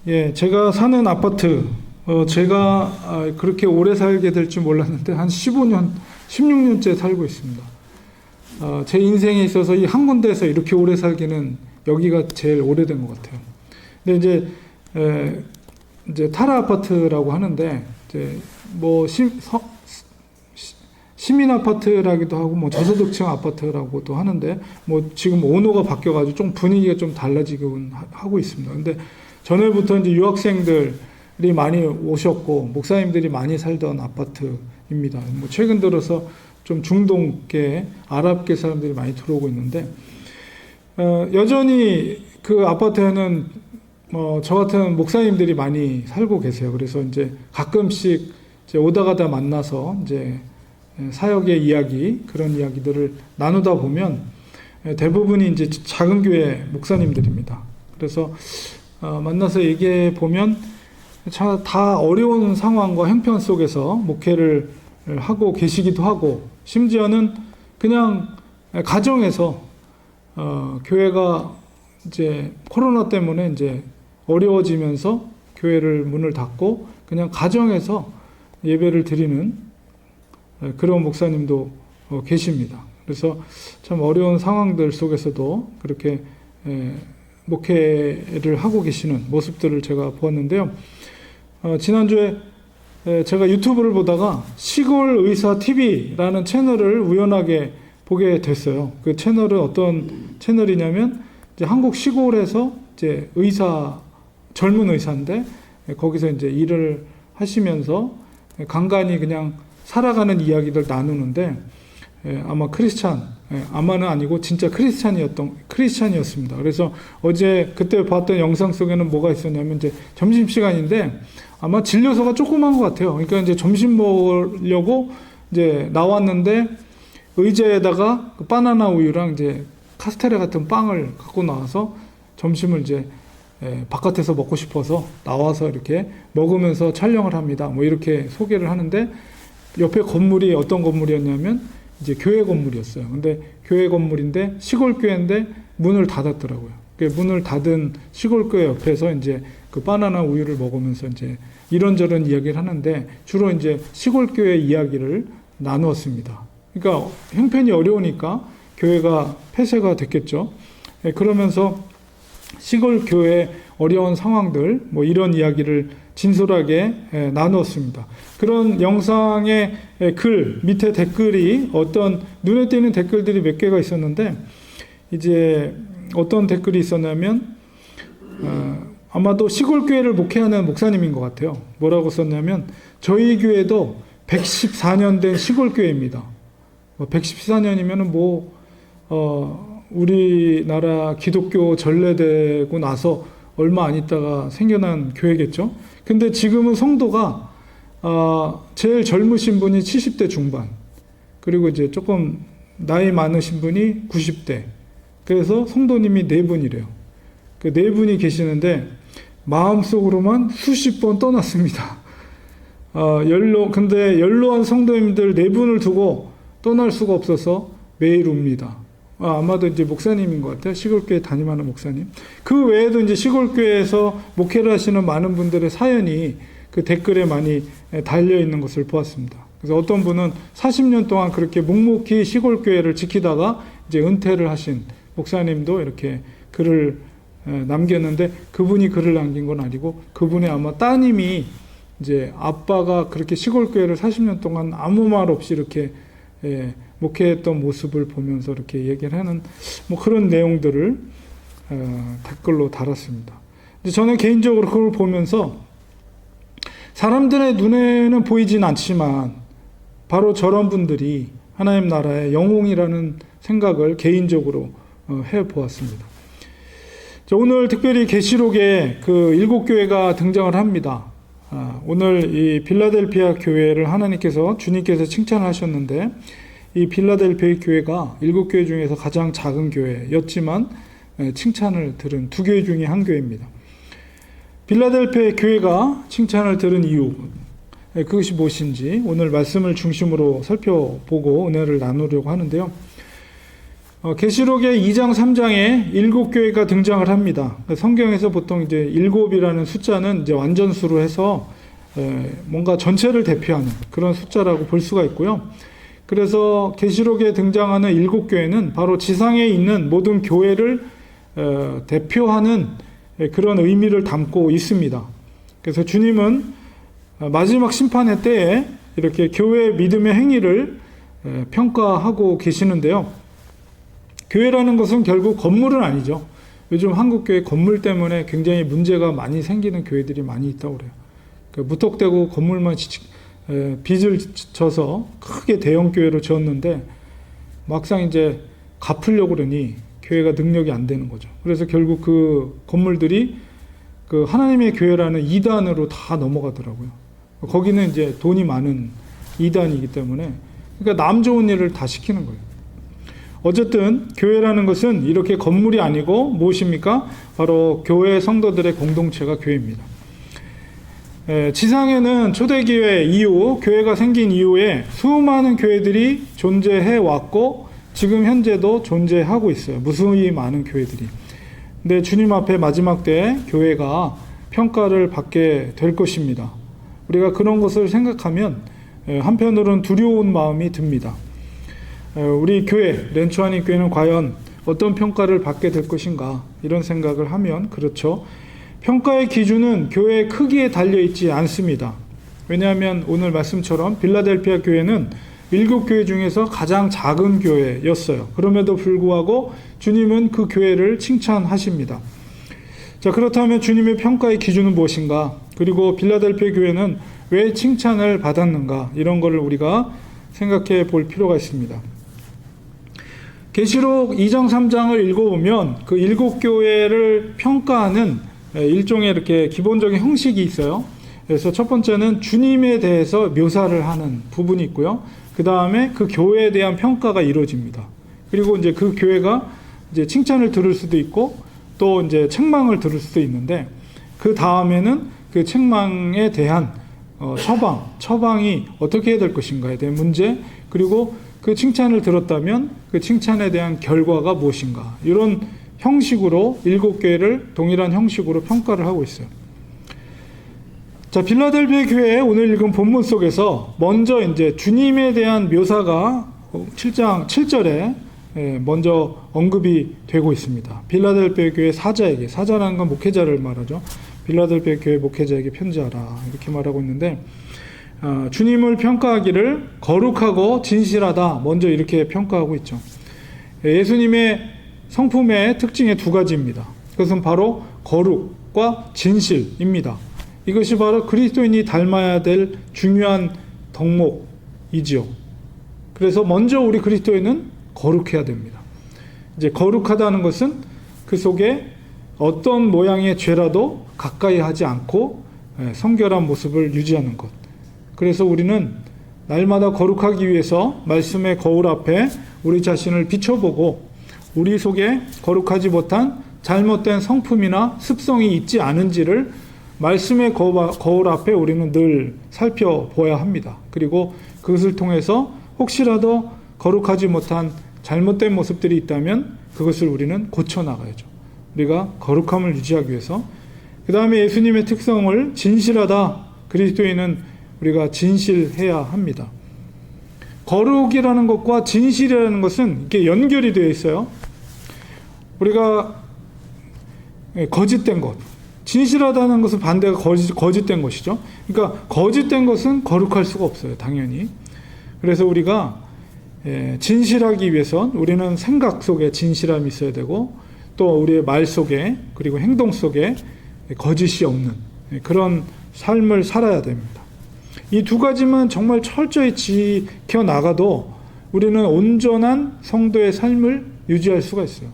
예, 제가 사는 아파트, 제가 그렇게 오래 살게 될 줄 몰랐는데 한 15년, 16년째 살고 있습니다. 제 인생에 있어서 이 한 군데에서 이렇게 오래 살기는 여기가 제일 오래된 것 같아요. 근데 이제 타라 아파트라고 하는데 이제 뭐 시민 아파트라기도 하고 뭐 저소득층 아파트라고도 하는데 뭐 지금 오너가 바뀌어가지고 좀 분위기가 좀 달라지긴 하고 있습니다. 근데 전에부터 이제 유학생들이 많이 오셨고 목사님들이 많이 살던 아파트입니다. 뭐 최근 들어서 좀 중동계, 아랍계 사람들이 많이 들어오고 있는데 여전히 그 아파트에는 저 같은 목사님들이 많이 살고 계세요. 그래서 이제 가끔씩 이제 오다 가다 만나서 이제 사역의 이야기, 그런 이야기들을 나누다 보면 대부분이 이제 작은 교회 목사님들입니다. 그래서 만나서 얘기해 보면 다 어려운 상황과 형편 속에서 목회를 하고 계시기도 하고, 심지어는 그냥 가정에서 교회가 이제 코로나 때문에 이제 어려워지면서 교회를 문을 닫고 그냥 가정에서 예배를 드리는 그런 목사님도 계십니다. 그래서 참 어려운 상황들 속에서도 그렇게 목회를 하고 계시는 모습들을 제가 보았는데요. 지난주에 제가 유튜브를 보다가 시골 의사 TV라는 채널을 우연하게 보게 됐어요. 그 채널은 어떤 채널이냐면 이제 한국 시골에서 이제 젊은 의사인데 거기서 이제 일을 하시면서 간간히 그냥 살아가는 이야기들 나누는데 아마 아마는 아니고 진짜 크리스찬이었습니다. 그래서 어제 그때 봤던 영상 속에는 뭐가 있었냐면 이제 점심시간인데 아마 진료소가 조그만 것 같아요. 그러니까 이제 점심 먹으려고 이제 나왔는데 의자에다가 그 바나나 우유랑 이제 카스테라 같은 빵을 갖고 나와서 점심을 이제 바깥에서 먹고 싶어서 나와서 이렇게 먹으면서 촬영을 합니다. 뭐 이렇게 소개를 하는데 옆에 건물이 어떤 건물이었냐면 이제 교회 건물이었어요. 근데 교회 건물인데 시골 교회인데 문을 닫았더라고요. 문을 닫은 시골 교회 옆에서 이제 그 바나나 우유를 먹으면서 이제 이런저런 이야기를 하는데 주로 이제 시골 교회 이야기를 나누었습니다. 그러니까 형편이 어려우니까 교회가 폐쇄가 됐겠죠. 그러면서 시골 교회 어려운 상황들 뭐 이런 이야기를 진솔하게 나누었습니다. 그런 영상의 밑에 댓글이 어떤 눈에 띄는 댓글들이 몇 개가 있었는데 이제 어떤 댓글이 있었냐면 아마도 시골 교회를 목회하는 목사님인 것 같아요. 뭐라고 썼냐면 저희 교회도 114년 된 시골 교회입니다. 114년이면은 우리나라 기독교 전래되고 나서 얼마 안 있다가 생겨난 교회겠죠. 근데 지금은 성도가 제일 젊으신 분이 70대 중반, 그리고 이제 조금 나이 많으신 분이 90대. 그래서 성도님이 4분이래요. 그 4분이 계시는데 마음속으로만 수십 번 떠났습니다. 근데 연로한 성도님들 4분을 두고 떠날 수가 없어서 매일 웁니다. 아마도 이제 목사님인 것 같아요. 시골교회 담임하는 목사님. 그 외에도 이제 시골교회에서 목회를 하시는 많은 분들의 사연이 그 댓글에 많이 달려 있는 것을 보았습니다. 그래서 어떤 분은 40년 동안 그렇게 묵묵히 시골교회를 지키다가 이제 은퇴를 하신 목사님도 이렇게 글을 남겼는데 그분이 글을 남긴 건 아니고 그분의 아마 따님이 이제 아빠가 그렇게 시골교회를 40년 동안 아무 말 없이 이렇게 목회했던 모습을 보면서 이렇게 얘기를 하는 뭐 그런 내용들을 댓글로 달았습니다. 저는 개인적으로 그걸 보면서 사람들의 눈에는 보이진 않지만 바로 저런 분들이 하나님 나라의 영웅이라는 생각을 개인적으로 해보았습니다. 오늘 특별히 계시록에 그 7교회가 등장을 합니다. 오늘 이 빌라델피아 교회를 하나님께서 주님께서 칭찬하셨는데 이 빌라델피아 교회가 7교회 중에서 가장 작은 교회였지만 칭찬을 들은 2교회 중에 한 교회입니다. 빌라델피아 교회가 칭찬을 들은 이유, 그것이 무엇인지 오늘 말씀을 중심으로 살펴보고 은혜를 나누려고 하는데요. 계시록의 2장 3장에 7교회가 등장을 합니다. 성경에서 보통 이제 7이라는 숫자는 이제 완전수로 해서 뭔가 전체를 대표하는 그런 숫자라고 볼 수가 있고요. 그래서 계시록에 등장하는 7교회는 바로 지상에 있는 모든 교회를 대표하는 그런 의미를 담고 있습니다. 그래서 주님은 마지막 심판의 때에 이렇게 교회의 믿음의 행위를 평가하고 계시는데요. 교회라는 것은 결국 건물은 아니죠. 요즘 한국교회 건물 때문에 굉장히 문제가 많이 생기는 교회들이 많이 있다고 그래요. 무턱대고 건물만 빚을 져서 크게 대형 교회로 지었는데 막상 이제 갚으려고 그러니 교회가 능력이 안 되는 거죠. 그래서 결국 그 건물들이 그 하나님의 교회라는 이단으로 다 넘어가더라고요. 거기는 이제 돈이 많은 이단이기 때문에 그러니까 남 좋은 일을 다 시키는 거예요. 어쨌든 교회라는 것은 이렇게 건물이 아니고 무엇입니까? 바로 교회 성도들의 공동체가 교회입니다. 지상에는 초대교회 이후 교회가 생긴 이후에 수많은 교회들이 존재해 왔고 지금 현재도 존재하고 있어요. 무수히 많은 교회들이. 근데 주님 앞에 마지막 때에 교회가 평가를 받게 될 것입니다. 우리가 그런 것을 생각하면 한편으로는 두려운 마음이 듭니다. 우리 교회, 렌추아니 교회는 과연 어떤 평가를 받게 될 것인가 이런 생각을 하면 그렇죠. 평가의 기준은 교회의 크기에 달려있지 않습니다. 왜냐하면 오늘 말씀처럼 빌라델피아 교회는 7교회 중에서 가장 작은 교회였어요. 그럼에도 불구하고 주님은 그 교회를 칭찬하십니다. 자, 그렇다면 주님의 평가의 기준은 무엇인가? 그리고 빌라델피아 교회는 왜 칭찬을 받았는가? 이런 것을 우리가 생각해 볼 필요가 있습니다. 계시록 2장 3장을 읽어보면 그 7교회를 평가하는 일종의 이렇게 기본적인 형식이 있어요. 그래서 첫 번째는 주님에 대해서 묘사를 하는 부분이 있고요. 그 다음에 그 교회에 대한 평가가 이루어집니다. 그리고 이제 그 교회가 이제 칭찬을 들을 수도 있고 또 이제 책망을 들을 수도 있는데 그 다음에는 그 책망에 대한 처방이 어떻게 해야 될 것인가에 대한 문제, 그리고 그 칭찬을 들었다면 그 칭찬에 대한 결과가 무엇인가, 이런 형식으로 7교회를 동일한 형식으로 평가를 하고 있어요. 자, 빌라델피아 교회의 오늘 읽은 본문 속에서 먼저 이제 주님에 대한 묘사가 7장 7절에 먼저 언급이 되고 있습니다. 빌라델피아 교회 사자에게, 사자라는 건 목회자를 말하죠. 빌라델피아 교회 목회자에게 편지하라 이렇게 말하고 있는데 주님을 평가하기를 거룩하고 진실하다 먼저 이렇게 평가하고 있죠. 예수님의 성품의 특징의 두 가지입니다. 그것은 바로 거룩과 진실입니다. 이것이 바로 그리스도인이 닮아야 될 중요한 덕목이지요. 그래서 먼저 우리 그리스도인은 거룩해야 됩니다. 이제 거룩하다는 것은 그 속에 어떤 모양의 죄라도 가까이 하지 않고 성결한 모습을 유지하는 것. 그래서 우리는 날마다 거룩하기 위해서 말씀의 거울 앞에 우리 자신을 비춰보고 우리 속에 거룩하지 못한 잘못된 성품이나 습성이 있지 않은지를 말씀의 거울 앞에 우리는 늘 살펴보아야 합니다. 그리고 그것을 통해서 혹시라도 거룩하지 못한 잘못된 모습들이 있다면 그것을 우리는 고쳐나가야죠. 우리가 거룩함을 유지하기 위해서. 그 다음에 예수님의 특성을 진실하다. 그리스도인은 우리가 진실해야 합니다. 거룩이라는 것과 진실이라는 것은 이렇게 연결이 되어 있어요. 우리가 거짓된 것, 진실하다는 것은 반대가 거짓된 것이죠. 그러니까 거짓된 것은 거룩할 수가 없어요, 당연히. 그래서 우리가 진실하기 위해선 우리는 생각 속에 진실함이 있어야 되고 또 우리의 말 속에 그리고 행동 속에 거짓이 없는 그런 삶을 살아야 됩니다. 이 두 가지만 정말 철저히 지켜나가도 우리는 온전한 성도의 삶을 유지할 수가 있어요.